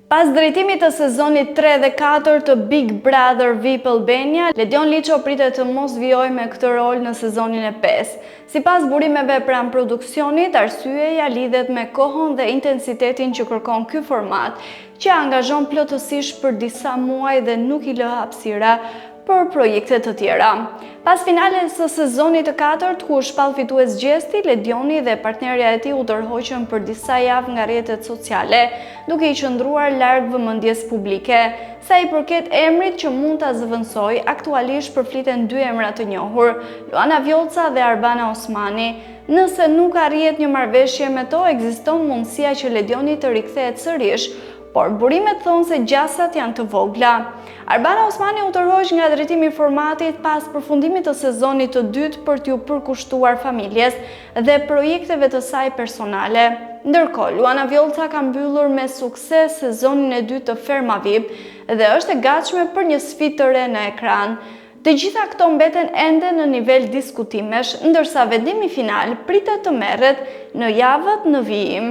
Pas drejtimit të sezonit 3 dhe 4 të Big Brother VIP Albania, Ledion Liço pritet të mos vijojë me këtë rol në sezonin e 5. Sipas burimeve pranë produksionit, arsyeja lidhet me kohën dhe intensitetin që kërkon ky format, që angazhon plotësisht për disa muaj dhe nuk i lë hapësira për projekte të tjera. Pas finales së sezonit të 4, ku u shpall fitues Gjesti, Ledioni dhe partnerja e tij u tërhoqën për disa javë nga rrjetet sociale, duke i qëndruar larg vëmendjes publike. Sa i përket emrit që mund ta zëvendësoj, aktualisht përfliten dy emra të njohur, Luana Vjollca dhe Arbana Osmani. Nëse nuk arrihet një marrëveshje me to, ekziston mundësia që Ledioni të rikthehet sërish, por burimet thonë se gjasat janë të vogla. Arbana Osmani u tërhoq nga drejtimi i formatit pas përfundimit të sezonit të dytë për t'ju përkushtuar familjes dhe projekteve të saj personale. Ndërkohë, Luana Vjollca ka mbyllur me sukses sezonin e dytë të Ferma VIP dhe është e gatshme për një sfidë të re në ekran. Të gjitha këto mbeten ende në nivel diskutimesh, ndërsa vendimi final pritet të merret në javët në vijim.